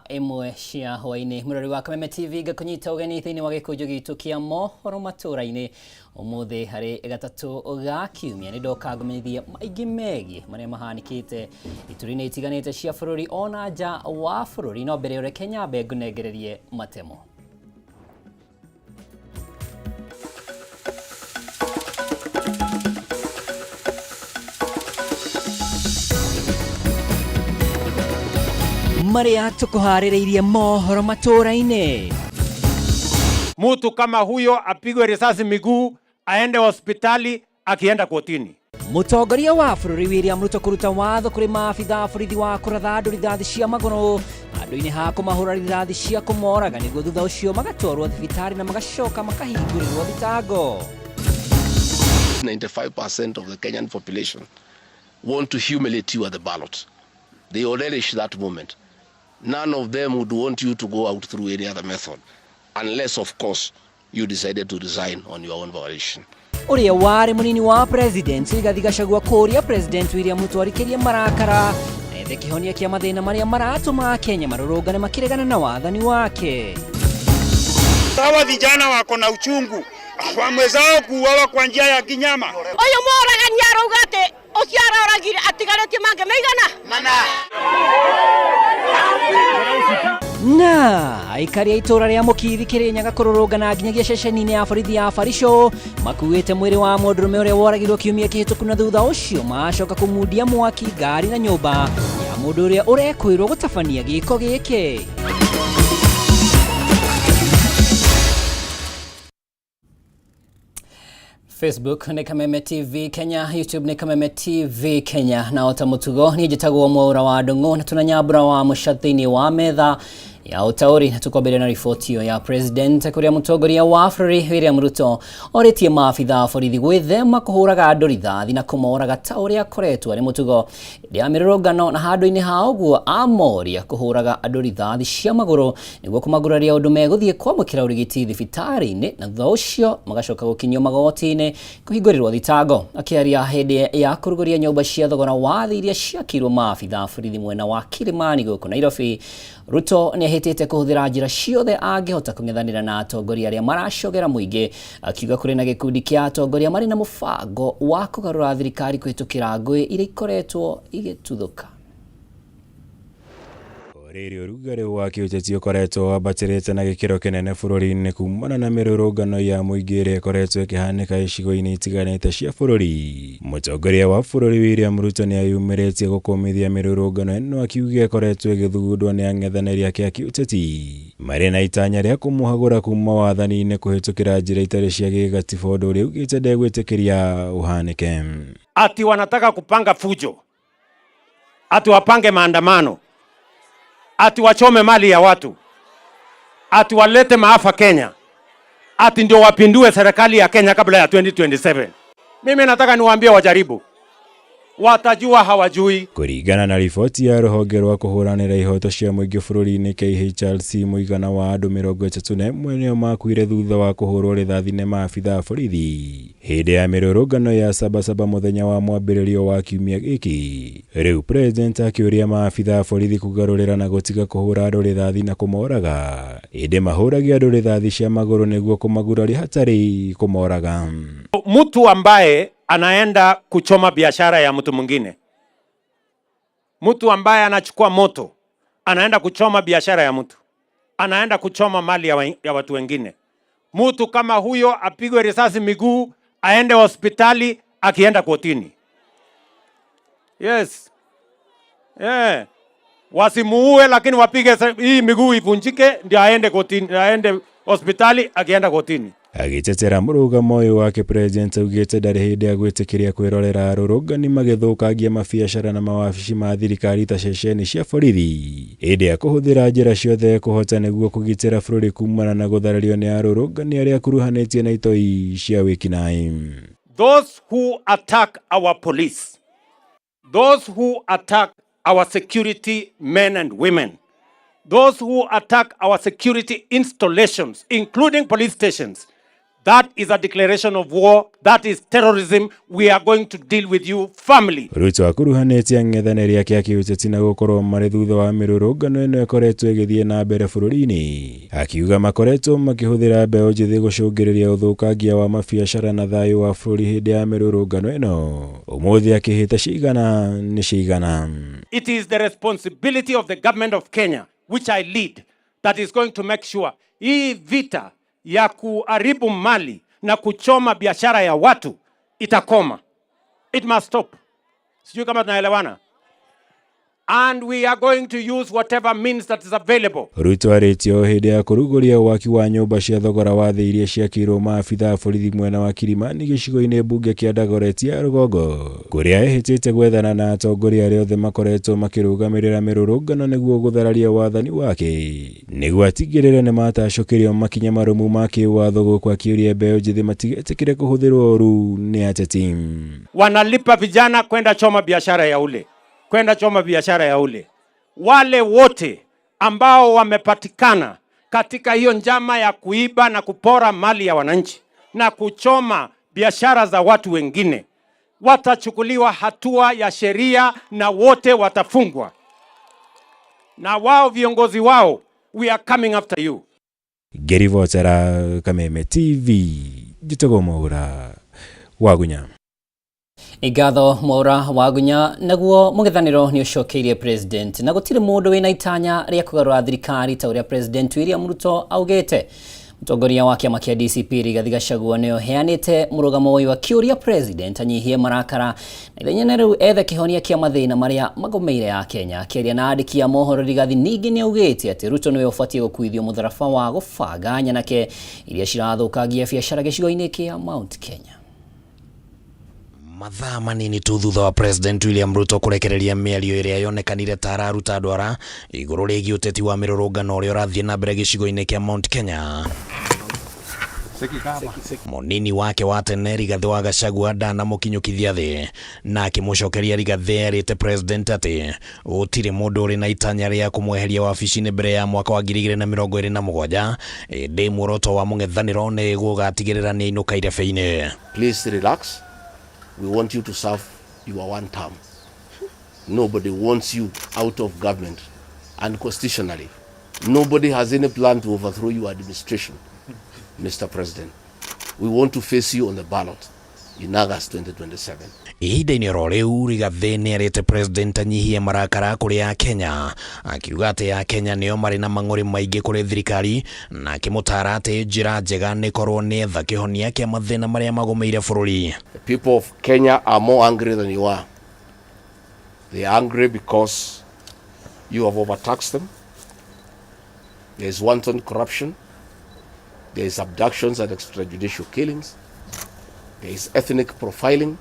imwe cia hwaini murori wa Kameme TV gakunyita ugeni thiini wa gikuju gitu kia mohoro maturaini umuthi hari gatatu ga kiumia ni ndoka ngumithia maingi megi maria mahanikite iturine itiganite cia bururi ona nja wa bururi no mbere ore Kenya bengu negererie matemo. Maria tukuharireirie mohoro maturaini. Mtu kama huyo apigwe risasi miguu aende hospitali akienda kotini. Mutongoria wa bururi William Ruto kuruta watho kuri maabitha borithi wa kuratha andu rithathi cia maguru andu-ini ha kumahura rithathi cia kumoraga niguo thutha ucio magatwarwo thibitari na magacoka makahingurirwo thitango. 95% of the Kenyan population want to humiliate you at the ballot. They all relish that moment. None of them would want you to go out through any other method, unless, of course, you decided to resign on your own volition. Uria wari munini wa president Rigathi Gachagua kuria president William Ruto arikiria marakara na ethe kihonia kia mathina maria maratuma Kenya marurungane makiregana na wathani wake. Hawa vijana wako na uchungu wamwezao kuuawa kwa njia ya kinyama. Oyo moraga nyarougate ociara oragire atigarete mange meigana mana na aikari itura ria Mukithi Kirinyaga kururungana nginyagia ceceni-ini ya borithi ya Barisho makuite mwiri wa mundurume uria woragirwo kiumia kihituku na thutha ucio macoka kumudia mwaki ngari na nyumba ya mundu uria urekwirwo gutabania giko giki. Facebook ni Kameme TV Kenya, YouTube ni Kameme TV Kenya na otamutugo ni jitagwo mwaura wa ndungu na tunanyabura wa mushathini wa metha ya utauri na tukobere na ripoti ya president kuria mutongoria wa bururi William Ruto oritie maabitha borithi gwithema kuhuraga andu rithathi na kumoraga ta uria akoretwo ari mutugo ya mirurungano na handu-ini ha uguo amoria kuhuraga andu rithathi cia maguru niguo kumaguraria undu meguthie kwamukira urigiti thibitari-ini na thutha ucio magacoka gukinyio magoti-ini kuhingurirwo thitango. Akiaria hindi ya kuruguria nyumba cia thogora wa thi iria ciakirwo maabitha borithi mwena wa Kilimani guku Nairobi, Ruto ni ahitite kuhuthira njira ciothe angihota kung'ethanira na atongoria aria maracogera muingi akiuga kuri na gikundi kia atongoria mari na mubango wa kugarura thirikari kuhitukira ngui iria ikoretwo igituthuka. Rĩrĩ ũrugarĩ wa kĩũteti ũkoretwo wambatĩrĩte na gĩkĩro kĩnene bũrũri-inĩ kumana na mĩrũrũngano ya mũingĩ ĩrĩa ĩkoretwo ĩkĩhanĩka icigo-inĩ itiganĩte cia bũrũri. Mũtongoria wa bũrũri William Ruto nĩ ayumĩrĩtie gũkũmithia mĩrũrũngano ĩno akiuga ĩkoretwo ĩgĩthugundwo nĩ ang'ethanĩri ake a kĩũteti marĩ na itanya rĩa kũmũhagũra kuma wathani-inĩ kũhĩtũkĩra njĩra itarĩ cia gĩgatiba, ũndũ ũrĩa augĩte ndegwĩtĩkĩria ũhanĩke. Ati wanataka kupanga fujo, ati wapange maandamano, ati wachome mali ya watu, ati walete maafa Kenya, ati ndio wapindue serikali ya Kenya kabla ya 2027. Mimi nataka niwaambie wajaribu, watajua hawajui. Kũringana na riboti ya rũhonge rwa kũhũranĩra ihoto cia mũingĩ bũrũri-inĩ KHRC, mũigana wa andũ 31 nĩo makuire thutha wa kũhũrwo rithathi nĩ maabitha borithi hĩndĩ ya mĩrũrũngano ya Sabasaba mũthenya wa mwambĩrĩrio wa kiumia gĩkĩ. Rĩu president akĩũria maabitha borithi kũgarũrĩra na gũtiga kũhũra andũ rithathi na kũmoraga, hĩndĩ mahũragia andũ rithathi cia magũrũ nĩguo kũmaguraria hatarĩ kũmoraga. Mtu ambaye anaenda kuchoma biashara ya mtu mwingine, mtu ambaye anachukua moto anaenda kuchoma biashara ya mtu, anaenda kuchoma mali ya watu wengine, mtu kama huyo apigwe risasi miguu aende hospitali akienda kotini. Yes. Wasimuue lakini wapige hii miguu ivunjike ndio aende kotini, aende hospitali akienda kotini. Agĩtetera mũrũgamo ũyũ wake president augĩte ndarĩ hĩndĩ ya gwĩtĩkĩria kwĩrorera arũrũngani magĩthũkangia mabiacara na mawabici ma thirikari ta ceceni cia borithi, hĩndĩ ya kũhũthĩra njĩra ciothe kũhota nĩguo kũgitĩra bũrũri kumana na gũtharario nĩ arũrũngani arĩa akuruhanĩtie na itoi cia wĩkinaĩ. Those who attack our police, those who attack our security men and women, those who attack our security installations, including police stations, That is a declaration of war. That is terrorism. We are going to deal with you firmly. Ruto akuruhanĩtie ang'ethanĩri ake a kĩũteti na gũkorwo marĩ thutha wa mĩrũrũngano ĩno ĩkoretwo ĩgĩthiĩ na mbere bũrũri-inĩ, akiuga makoretwo makĩhũthĩra mbeũ njĩthĩ gũcũngĩrĩria ũthũkangia wa mabiacara na thayũ wa bũrũri hĩndĩ ya mĩrũrũngano ĩno, ũmũthĩ akĩhĩta cigana nĩ cigana. It is the responsibility of the government of Kenya, which I lead, that is going to make sure hii vita ya kuharibu mali na kuchoma biashara ya watu itakoma. It must stop. Sijui kama tunaelewana. And we are going to use whatever means that is available. Ruto arĩtio hĩndĩ ya kũrugũria waki wa nyũmba cia thogora wa thĩ iria ciakĩirwo maabitha a borithi mwena wa Kilimani gĩcigo-inĩ mbunge kĩa Dagoretti ya rũgongo, kũrĩa ehĩtĩte gwethana na atongoria arĩa othe makoretwo makĩrũgamĩrĩra mĩrũrũngano nĩguo gũthararia wathani wake, nĩguo atigĩrĩre nĩ matacũkĩrio makinya marũmu ma kĩwatho gũkũ akĩũria mbeũ njĩthĩ matigetĩkĩre kũhũthĩrwo ũru nĩ ateti. Wanalipa vijana kwenda choma biashara ya ule. Kwenda choma biashara ya ule. Wale wote ambao wamepatikana katika hiyo njama ya kuiba na kupora mali ya wananchi na kuchoma biashara za watu wengine watachukuliwa hatua ya sheria na wote watafungwa. Na wao viongozi wao, we are coming after you. Gerivotera Kameme TV, Jitogo Mwaura, Wagunya. Igatho Mwaura Wagunya naguo mũng'ethanĩro nĩ ũcokeirie president na gũtirĩ mũndũ wĩna itanya rĩa kũgarũra thirikari ta ũrĩa president William Ruto augĩte. Mũtongoria wa kĩama kĩa DCP Rigathi Gachagua nĩ oheanĩte mũrũgamo ũyũ akĩũria president anyihie marakara na ithenya rĩu ethe kĩhonia kĩa mathĩna marĩa magomeire ya Kenya. Akĩaria na andĩki a mohoro, Rigathi ningĩ nĩ augĩte atĩ Ruto nĩwe ũbatiĩ gũkuithio mũtharaba wa gũbanga nyanake iria cirathũkangia biacara gĩcigo-inĩ kĩa Mount Kenya. Mathaa manini tu thutha wa President William Ruto kurekereria mĩario ĩrĩa yonekanire ta araruta ndwara igũrũ rĩgiĩ ũteti wa mĩrũrũngano ũrĩa ũrathiĩ na mbere gĩcigo-inĩ kĩa Mount Kenya, mũnini wake wa tene Rigathi wa Gachagua ndanamũkinyũkithia thĩ na akĩmũcokeria Rigathi erĩte president atĩ gũtirĩ mũndũ ũrĩ na itanya rĩa kũmweheria wabici-inĩ mbere ya mwaka wa 2027. Ĩndĩ muoroto wa mũng'ethanĩro nĩ gũgatigĩrĩra nĩ ainũka irebe-inĩ. Please relax. We want you to serve your one term. Nobody wants you out of government unconstitutionally. Nobody has any plan to overthrow your administration, Mr. President. We want to face you on the ballot in August 2027. Ihinda-inĩ ro rĩu Rigathi nĩ erĩte president anyihie marakara kũrĩ Kenya, akiuga atĩ Akenya nĩo marĩ na mang'ũrĩ maingĩ kũrĩ thirikari na akĩmũtara atĩ njĩra njega nĩ korwo nĩ etha kĩhonia kĩa mathĩna marĩa magomeire bũrũri. The people of Kenya are more angry than you are. They are angry because you have overtaxed them. There is wanton corruption. There is abductions and extrajudicial killings. There is ethnic profiling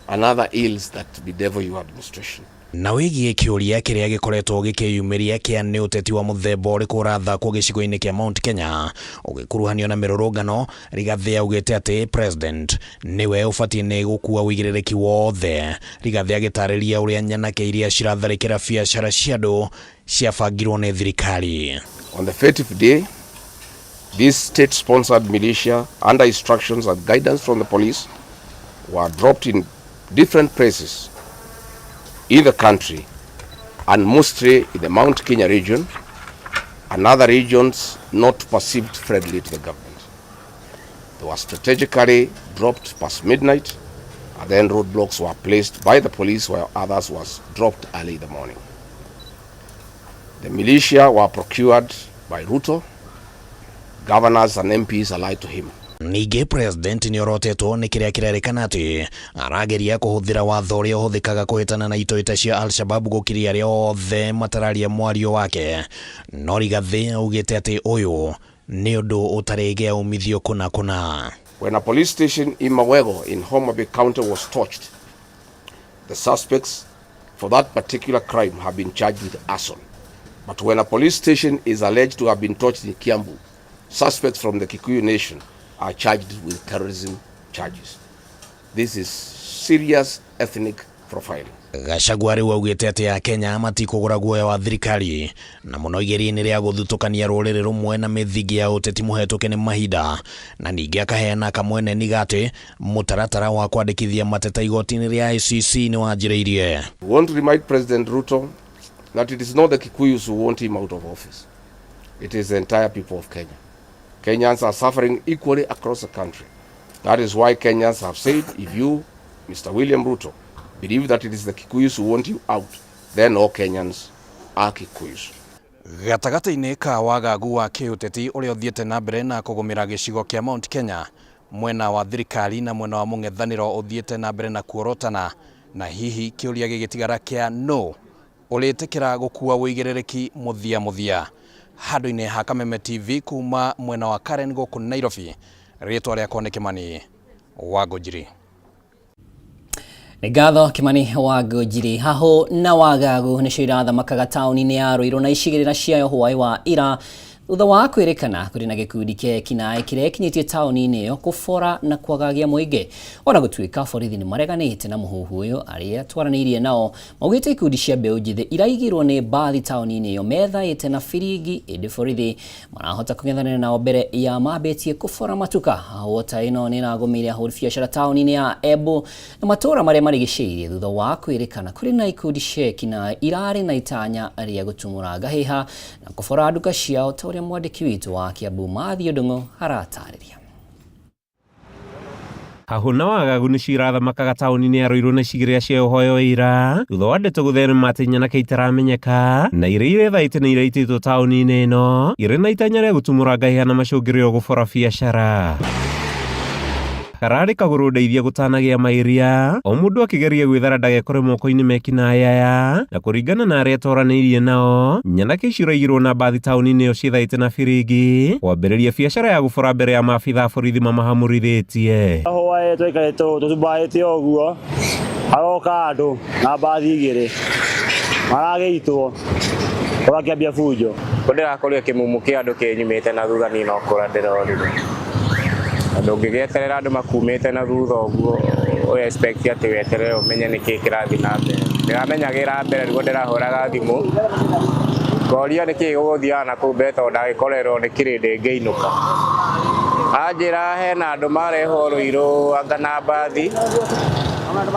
and other ills that bedevil your administration. Na wĩgiĩ kĩũria kĩrĩa gĩkoretwo gĩkĩyumĩria kĩa nĩ ũteti wa mũthemba ũrĩkũ ũrathakwo gĩcigo-inĩ kĩa Mount Kenya ũgĩkuruhanio na mĩrũrũngano, Rigathi augĩte atĩ president nĩwe ũbatiĩ nĩ gũkua wĩigĩrĩrĩki wothe. Rigathi agĩtarĩria ũrĩa nyanake iria ciratharĩkĩra biacara cia andũ ciabangirwo nĩ thirikari. On the 30th day, this state-sponsored militia, under instructions and guidance from the police, were dropped in different places in the country, and mostly in the Mount Kenya region and other regions not perceived friendly to the government. They were strategically dropped past midnight, and then roadblocks were placed by the police while others was dropped early in the morning. The militia were procured by Ruto. Governors and MPs allied to him. Ningĩ president nĩ orotetwo nĩ kĩrĩa kĩrerĩkana atĩ arageria kũhũthĩra watho ũrĩa ũhũthĩkaga kũhĩtana na itoita cia Al-Shabaab gũkiria arĩa othe matararia mwario wake. No Rigathi augĩte atĩ ũyũ nĩ ũndũ ũtarĩ umithio kũna. When a police station in Mawego in Homa Bay County was torched, the suspects for that particular crime have been charged with arson. But when a police station is alleged to have been torched in Kiambu, suspects from the Kikuyu Nation are charged with terrorism charges. This is serious ethnic profiling. Gachagua riu augite ati ya Kenya matikugura guoya wa thirikari na muno igeri-ini ria guthutukania ruriri rumwe na mithingi ya uteti muhetuke ni mahinda na ningi akaheana kamwene nigate mutaratara wa kwandikithia mateta igoti-ini ria ICC ni wanjiriirie. We want to remind President Ruto that it is not the Kikuyus who want him out of office. It is the entire people of Kenya. Kenyans are suffering equally across the country. That is why Kenyans have said, if you, Mr. William Ruto, believe that it is the Kikuyus who want you out, then all Kenyans are Kikuyus. Gatagata-ini ka wagagu wa kiuteti uria uthiete na mbere na kugumira gicigo kia Mount Kenya, mwena wa thirikari na mwena wa mung'ethaniro uthiete na mbere na kuorotana, na hihi kiuria gigitigara kia no ulitikira gukua uigiririki muthia handu-ini ha Kameme TV kuma mwena wa Karen guku Nairobi. Ritwa ria Kone Kimani Wangũnjiri. Ngatho Kimani Wangũnjiri. Haho na wagagu nĩcio irathamakaga taũni-inĩ ya Ruiru na icigĩrĩra ciayo hwaĩ wa ira thutha wa kwĩrĩkana kũrĩ na gĩkundi kĩa ekinaĩ kĩrĩa kinyĩtie taũni-inĩ ĩyo kũbora na kwagagia mũingĩ. Ona gũtuĩka borithi nĩ mareganĩte na mũhuhu ũyũ arĩa twaranĩirie nao maugĩte ikundi cia mbeũ njĩthĩ iraigirwo nĩ mbathi taũni-inĩ ĩyo methaĩte na biringi, ĩndĩ borithi marahota kũng'ethanĩra nao mbere ya mambĩtie kũbora matuka. Hota ĩno nĩ ĩragũmĩire ahũri biacara taũni-inĩ ya Embu na matũũra marĩa marigicĩirie thutha wa kwĩrĩkana kũrĩ na ikundi cia ekinaĩ irarĩ na itanya rĩa gũtumũra ngahĩha na kũbora nduka ciao ta ũrĩa mwandĩki witũ wa Kiambu Mathio Ndung'u aratarĩria. Haho na wagagu nĩcio irathamakaga taũni-inĩ ya Ruiru na icigĩrĩra ciayo hwaĩ wa ira thutha wa ndeto gũtherema atĩ nyanake itaramenyeka na iria ithaĩte nĩ iraitĩtwo taũni-inĩ ĩno irĩ na itanya rĩa gũtumũra ngahĩha na macũngĩrĩro gũbora biacara. Kararĩ kagũrũ ndeithia gũtanagĩa mairia o mũndũ akĩgeria gwĩthara ndagekore moko-inĩ ma ekinaĩ aya, na kũringana na arĩa twaranĩirie nao nyanake icio iraigirwo na mbathi taũni-inĩ ĩyo ciĩthaĩte na biringi kwambĩrĩria biacara ya gũbora mbere ya maabitha borithi mamahamũrithĩtie. Hwaĩ tũikarĩte tũtumbarĩte ũguo haroka andũ na mbathi igĩrĩ maragĩitwo ũgakĩambia bunjo. Ndĩrakorire kĩmumu kĩa andũ kĩnyumĩte na thutha niĩ no kũra ndĩrorire. Andũ ngĩgeterera andũ makumĩte na thutha ũguo expect atĩ weterere ũmenye nĩkĩ kĩrathiĩ na mbere. Ndĩramenyagĩra mbere nĩguo ndĩrahũraga thimũ ngoria nĩkĩ gũgũthiaga na kũu mbere tondũ ndagĩkorerwo nĩ kĩrĩndĩ ngĩinũka. Anjĩra hena andũ marehwo Ruiru anga na mbathi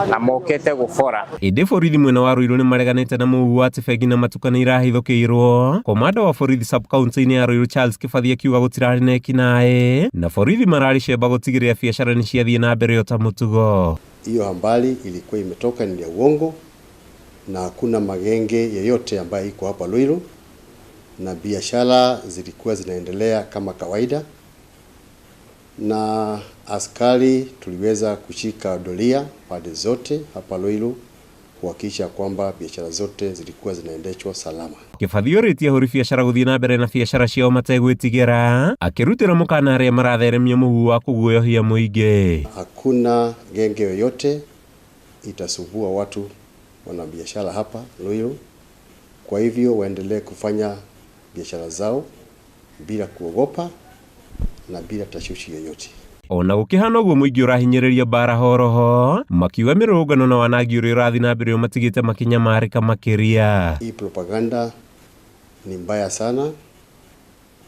na mokĩte gũbora. Ĩndĩ borithi mwena wa Ruiru nĩ mareganĩte na mũhuhu atĩ bengi na matuka nĩ irahithũkĩirwo. Komanda wa borithi sub-county-inĩ ya Ruiru Charles Kĩbathi akiuga gũtirarĩ na ekinaĩ na borithi mararĩcemba gũtigĩrĩra biacara nĩ ciathiĩ na mbere ta mũtugo. Hiyo habari ilikuwa imetoka ni ya uongo na hakuna magenge yeyote ambayo iko hapa Ruiru na biashara zilikuwa zinaendelea kama kawaida, na askari tuliweza kushika doria pande zote hapa Ruiru kuhakikisha kwamba biashara zote zilikuwa zinaendeshwa salama. Kĩbathi orĩtie ahũri biacara gũthiĩ na mbere na biacara ciao mategwĩtigĩra, akĩrutĩra mũkana arĩa maratheremia mũhuhu wa kũguoyohia mũingĩ. Hakuna genge yoyote itasumbua watu wana biashara hapa Ruiru, kwa hivyo waendelee kufanya biashara zao bila kuogopa na bila tashwishi yoyote. Ona gũkĩhana ũguo mũingĩ ũrahinyĩrĩria bara horoho makiuga mĩrũrũngano na wanangi ũrĩa ũrathiĩ na mbere matigĩte makinyamarĩka makĩria. Hii propaganda ni mbaya sana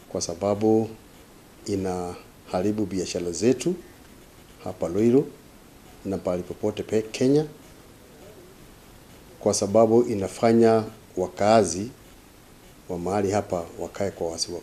kwa sababu inaharibu biashara zetu hapa Ruiru na pale popote Kenya, kwa sababu inafanya wakaazi wa mahali hapa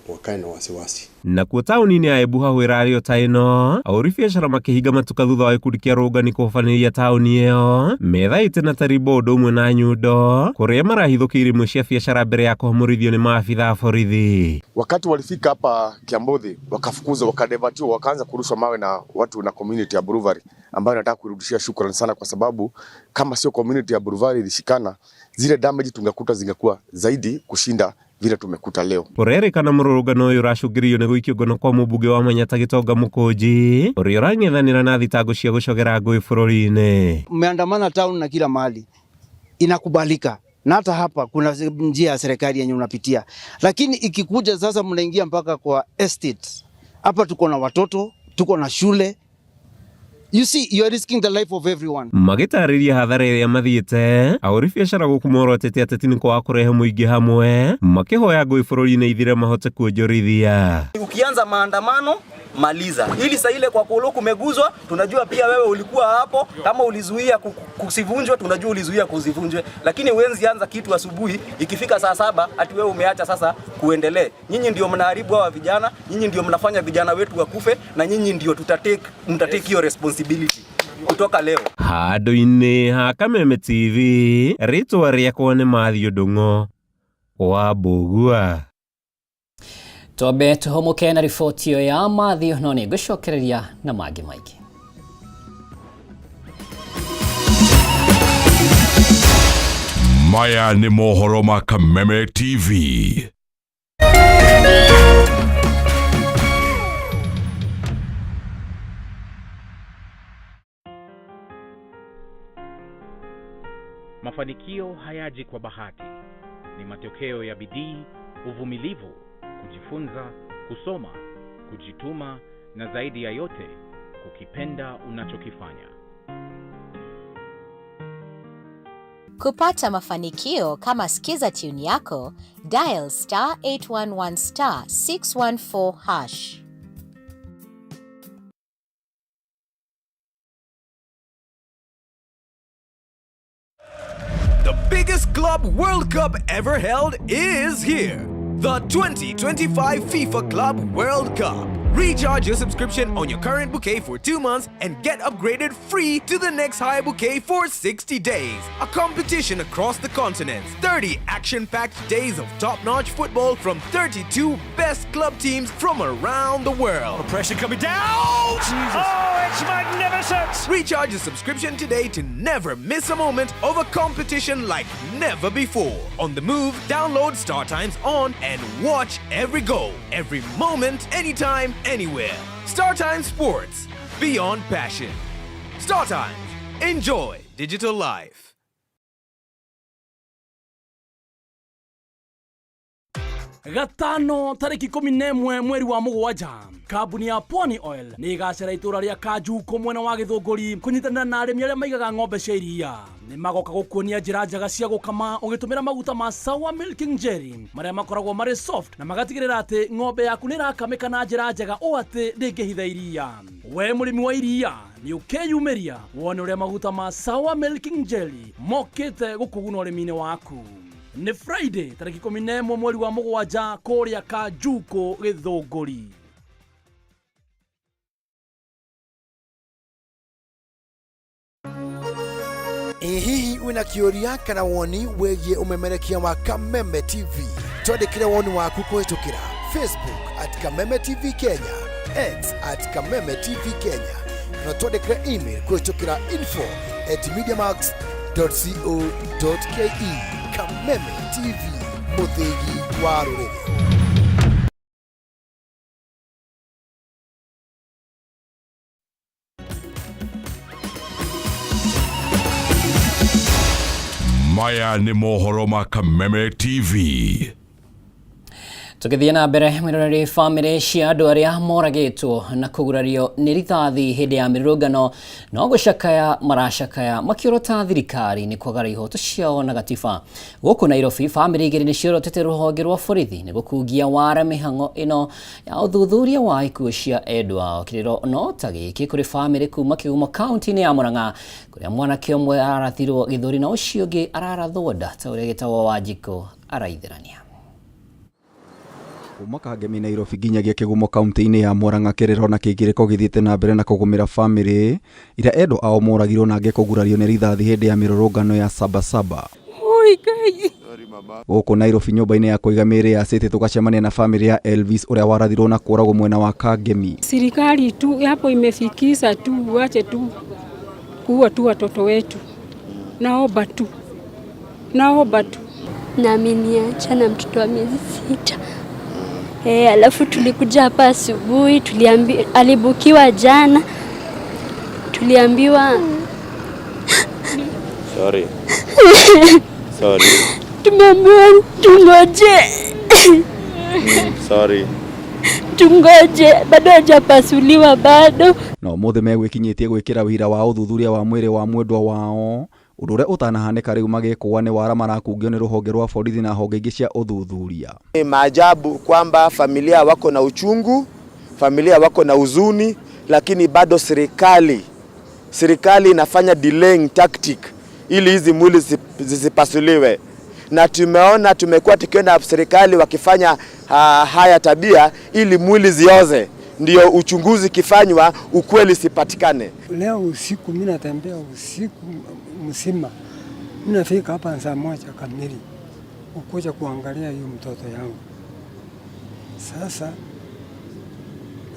wakae na wasiwasi. Nakuo taũni-inĩ ya Embu hau ĩrarĩo ta ĩno ahũri biacara makĩhinga matuka thutha wa gĩkundi kĩa rũrũngani kũhobanĩria taũni ĩyo methaĩte na tarimbo ũndũ ũmwe na nyundo kũrĩa marahithũkĩire imwe cia biacara mbere ya kũhamũrithio nĩ maabitha a borithi. Wakati walifika hapa Kiambothi wakafukuzwa, wakadevatiwa, wakaanza kurushwa mawe na watu na community ya Bruvari, ambayo nataka kurudishia shukrani sana, kwa sababu kama sio community ya Bruvari ilishikana, zile damage tungekuta zingekuwa zaidi kushinda vile tumekuta leo. Kũrerĩkana mũrũrũngano ũyũ ũracũngĩrĩirio nĩ gũikio ngono kwa mũmbunge wa Manyatta Gĩtonga Mũkũnji ũrĩa ũrang'ethanĩra na thitango cia gũcogera ngũĩ bũrũri-inĩ. Mmeandamana town na kila mahali inakubalika, na hata hapa kuna njia ya serikali yenye unapitia, lakini ikikuja sasa mnaingia mpaka kwa estate. Hapa tuko na watoto, tuko na shule, You see, you're risking the life of everyone. Magitariria hathara iria mathiite auri biashara gukumorotete ateti kwa kurehe muingi hamwe makihoya ngui bururi-ini ithire mahote kuonjorithia. Ukianza maandamano maliza. Ili saa ile kwa kolo kumeguzwa, tunajua pia wewe ulikuwa hapo, kama ulizuia kusivunjwe, tunajua ulizuia kusivunjwe. Lakini wenzi anza kitu asubuhi, ikifika saa 7 ati wewe umeacha sasa kuendelee. Nyinyi ndio mnaharibu hawa vijana, nyinyi ndio mnafanya vijana wetu wakufe, na nyinyi ndio mtatake hiyo responsibility kutoka leo. Hado-ini ha Kameme TV, ritwa riakwa ni Mathio Ndung'u wa Mbugua. Tobe tuhomuke na ripoti yo ya Mathio no ni gucokereria na magi maigi. Maya ni mohoro ma Kameme TV. Mafanikio hayaji kwa bahati. Ni matokeo ya bidii, uvumilivu, kujifunza, kusoma, kujituma na zaidi ya yote kukipenda unachokifanya. Kupata mafanikio kama skiza tune yako, dial *811 *614#. The biggest Club World Cup ever held is here. The 2025 FIFA Club World Cup. Recharge your subscription on your current bouquet for 2 months and get upgraded free to the next high bouquet for 60 days. A competition across the continents. 30 action-packed days of top-notch football from 32 best club teams from around the world. The pressure coming down! Jesus. Oh, it's magnificent! Recharge your subscription today to never miss a moment of a competition like never before. On the move, download StarTimes on and watch every goal, every moment, anytime, anywhere. StarTimes Sports. Beyond passion. StarTimes. Enjoy digital life. Gatano tariki 11 mweri wa mugwanja kambuni ya Pony Oil ni igacera itura ria Kanjuko mwena wa Githunguri kunyitana na arimi aria maigaga ng'ombe cia iria ni magoka gukuonia njira njega cia gukama ugitumira maguta ma Sour Milking Jelly maria makoragwo mari soft na magatigirira ati ng'ombe yaku ni rakamika na njira njega o ati ndingihitha iria. We murimi wa iria ni ukeyumiria wone uria maguta ma Sour Milking Jelly mokite gukuguna urimi-ini waku. Ni Friday tariki 11 mweri wa mugwanja kuria Kanjuko Githunguri. Hihi wina kioria kana woni wegie umemerekia wa Kameme TV? Twandikire woni waku kuhitukira Facebook @Kameme TV Kenya, X @Kameme TV Kenya, na twandikire email kuhitukira info@mediamax.co.ke. Kameme TV, muthegi wa ruriri. Maya ni mohoro ma Kameme TV. Tukithia na mbere mwiroreri family cia andu aria moragitwo na kugurario ni rithathi hindi ya mirurungano no gucakaya maracakaya makiorota thirikari ni kwagara ihoto ciao na gatiba. Guku Nairobi family igiri ni ciorotete ruhonge rwa borithi ni gukungia wara mihango ino ya uthuthuria wa ikuo cia endwa kiriro no ta giki kuri family kuma Kigumo county ni ya Murang'a kuria mwanake umwe arathirwo githuri na ucio ungi ararathwo nda ta uria gitawo Wanjiko araithirania. Kuma Kangemi Nairobi nginyagia Kigumo kaunti-ini ya Murang'a kiriro na kigiriko githiite na mbere na kugumira family ira endo ao moragirwo na ngekugurario ni rithathi hindi ya mirurungano ya Sabasaba. Oi Ngai. Guku Nairobi nyumba-ini ya kuiga miri ya City tukacemania na family ya Elvis uria warathirwo na kuragwo mwena wa Kangemi. Serikali tu hapo imefikisha tu, wache tu kuua tu watoto wetu. Naomba tu. Na ameniacha na mtoto wa miezi 6. Alafu tulikuja hapa asubuhi, alibukiwa jana. Tuliambiwa Sorry. Tumeambiwa tungoje. Sorry. tungoje, bado hajapasuliwa bado. No mothe megwikinyitie gwikira wira wa uthuthuria wa mwiri wa mwendwa wao undu uria utanahaneka riu magikwa ni wara marakungio ni ruhonge rwa borithi na honge ingi cia uthuthuria. Ni maajabu kwamba familia wako na uchungu, familia wako na huzuni, lakini bado serikali inafanya delaying tactic ili hizi mwili zisipasuliwe. Na tumekuwa tukiona serikali wakifanya haya tabia ili mwili zioze, ndio uchunguzi kifanywa ukweli sipatikane. Leo usiku mimi natembea usiku mzima. Mimi nafika hapa saa 1 kamili ukuja kuangalia hiyo mtoto yangu. Sasa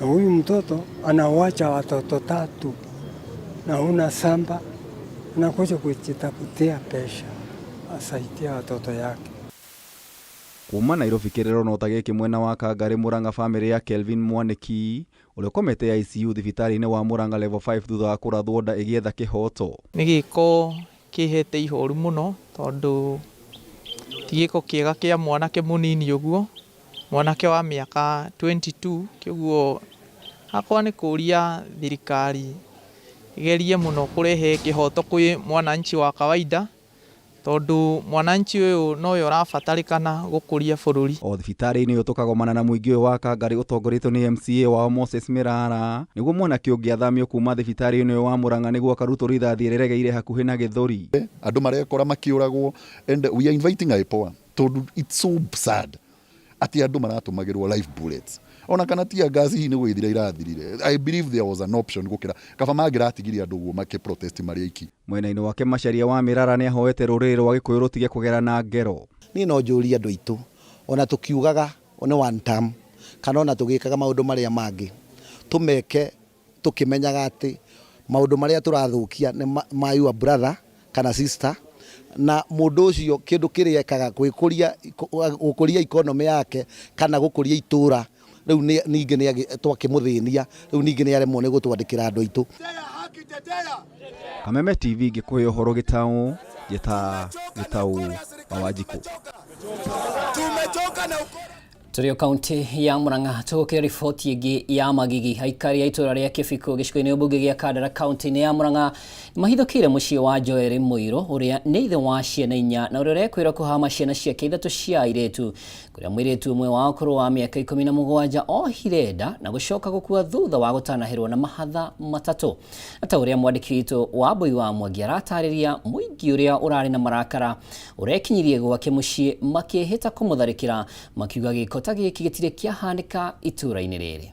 na huyu mtoto anawacha watoto 3 na una samba, anakuja kujitafutia pesa asaidia watoto yake. Kuma Nairobi kirero no tagiki mwena wa Kangari Murang'a family ya Kelvin Mwaniki uria komete ya ICU thibitari-ini wa Murang'a level 5 thutha wa kurathwo nda igietha kihoto. Ni giko kihete ihoru muno tondu tigiko kiega kia mwanake munini uguo, mwanake wa miaka 22 kiguo akwa ni kuria thirikari igerie muno kurehe kihoto kwi mwananchi wa kawaida tondu mwananchi uyu no yo rafatarikana gukuria bururi. O thibitari-ini uyu tukagomana na muingi uyu wa Kangari utongoretio ni MCA wa Moses Mirara niguo mwanake ungi athamio kuma thibitari-ini uyu wa Murang'a niguo akarutwo rithathi riregeire hakuhi na Githuri. Andu marekora makiuragwo and we are inviting IPOA tondu it's so sad ati andu maratumagirwo live bullets ona kana tia gazi ni gwithira irathirire. I believe there was an option gukira kaba magiratigiria andu guo make protest mari iki. Mwena-ini wake Macharia wa Mirara ni ahoete ruriri rwa Gikuyu rutige kugera na ngero. Ni no njuri andu itu ona tukiugaga one one term kana ona tugikaga maundu maria mangi tumeke tukimenyaga ati maundu maria turathukia ni my your brother kana sister na mundu ucio kindu kiria ekaga gukuria economy yake kana gukuria itura riu ninge ni twakimuthinia riu ninge ni aremwo ni gutwandikira andu aitu. Kameme TV Gikuyu uhoro Gitau Gitau Wanjiku. Turio kaunti ya Murang'a tugukira riboti ingi ya magigi. Aikari a itura ria Kibiko gicigo-ini ubunge gia Kandara kaunti-ini ya Murang'a mahithukire mucii wa Joel Muiro uria ni ithe wa ciana 4 na uria urekwirwo kuhama ciana ciake 3 cia airetu kuria mwiritu umwe wa ukuru wa miaka 17 ohire nda na gucoka gukua thutha wa gutanahirwo na mahatha matatu. Ata uria mwandiki witu wa Boi wa Mwangi aratariria muingi uria urari na marakara urekinyirie gwake mucii makihita kumutharikira makiuga gikota giki gitire kiahanika itura-ini riri.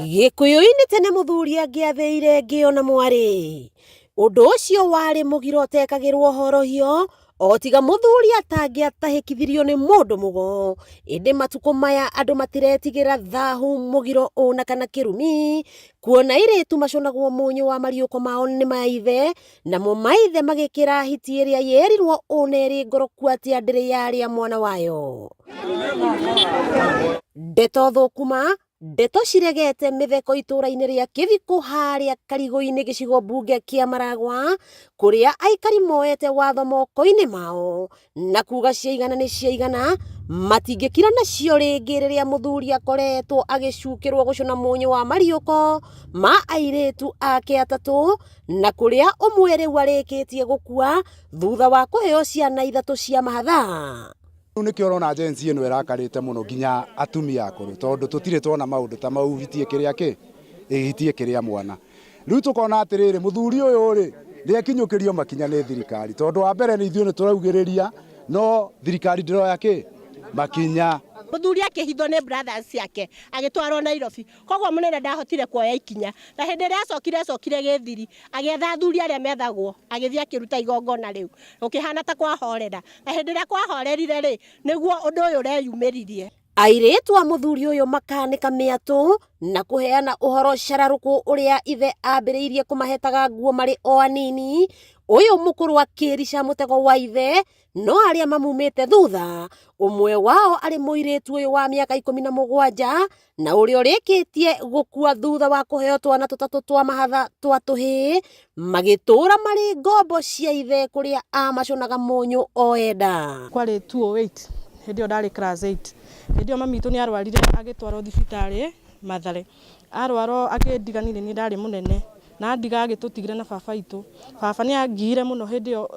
Gikuyu-ini tene muthuri angiatheire ngiona mwari undu ucio wari mugiro utekagirwo horohio o tiga muthuri atangiatahikithirio ni mundu mugo. Indi matuko maya andu matiretigira thahu mugiro ona kana kirumi kuona iritu maconagwo munyu wa mariuko mao ni maithe na mo maithe magikira hiti iria yerirwo oneri ngoroku ati andire yaria mwana wayo. Ndeto thukuma ndeto ciregete mitheko itura-ini ria Kibiko haria Karigo-ini gicigo bunge kia Maragwa kuria aikari moete watho moko-ini mao na kuga ciaigana ni ciaigana matingikira nacio ringi riria muthuri akoretwo agicukirwo gucuna munyu wa mariuko ma airetu ake 3 na kuria umwe riu arikitie gukua thutha wa kuheo ciana 3 cia mahatha. Nikio rona agency ino irakarite muno ginya atumia akuru tondu tutire tuona maundu ta mau hitie kiria ki hitie kiria mwana riu tukona atiriri muthuri uyu ri riakinyukirio makinya ni thirikari tondu wa mbere ni ithuĩ turaugiriria no thirikari ndiroya ki makinya. Muthuri akihitho ni brothers yake agitwarwo Nairobi koguo munene ndahotire kuoya ikinya na hindi ria acokire githiri agetha athuri aria methagwo agithia akiruta igongona riu ukihana ta kwahorera na hindi ria kwahorerire ri niguo undu uyu ureyumiririe. Airetu a muthuri uyu makanika miatu na kuheana uhoro shararuku uria ithe ambiriirie kumahetaga nguo mari o anini. Uyu mukuru akirica mutego wa ithe no aria mamumite thutha umwe wao ari muiretu uyu wa miaka 17 na uria urikitie gukua thutha wa kuheo twana 3 twa mahatha twa tuhi magitura mari ngombo cia ithe kuria amaconaga munyu o enda. Kwari 208 hindi yo ndari class 8 hindi yo mami itu ni arwarire agitwarwo thibitari Mathare arwaro akindiganire ni ndari munene na ndiga agitutigire na baba itu baba ni angire muno hindi yo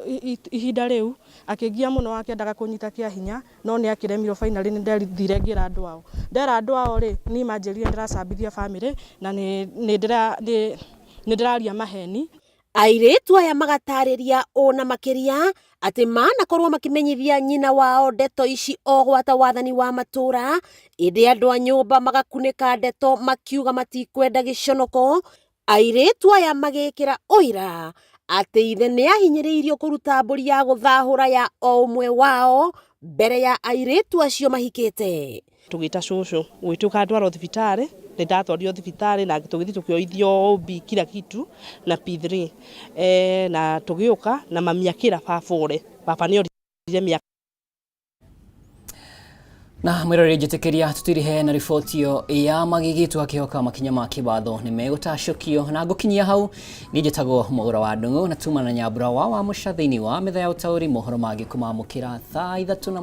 ihinda riu akingia muno akiendaga kunyita kia hinya no ni akiremirwo finally ni nderithire ngira andu ao ri ni manjirire ndiracambithia family na ni ndiraria maheni. Airĩtu aya magatariria ona makiria ati manakorwo makimenyithia nyina wao ndeto ici o gwata wathani wa matura indi andu a nyumba magakunĩka ndeto makiuga matikwenda giconoko. Airĩtu aya magikira oira ati ithe ni ahinyĩrĩirio kũruta mbũri ya gũthahũra ya o ũmwe wao mbere ya airĩtu acio mahikĩte. Tugita cucu gwituka ndwaro thibitari ndatwario thibitari na tugithi tukioithio OB kila kitu na P3 na tugiuka na mamiakira baba ni orire miaka na mwirori jitekeria tutirihe na riboti yo ya magigitu akihoka makinya ma kibatho ni megutacukio na gukinyia hau ni jitagwo Mwaura wa Ndung'u na tuma na nyambura wa muca thiini wa metha ya utauri mohoro magi kumamukira thaa 3:00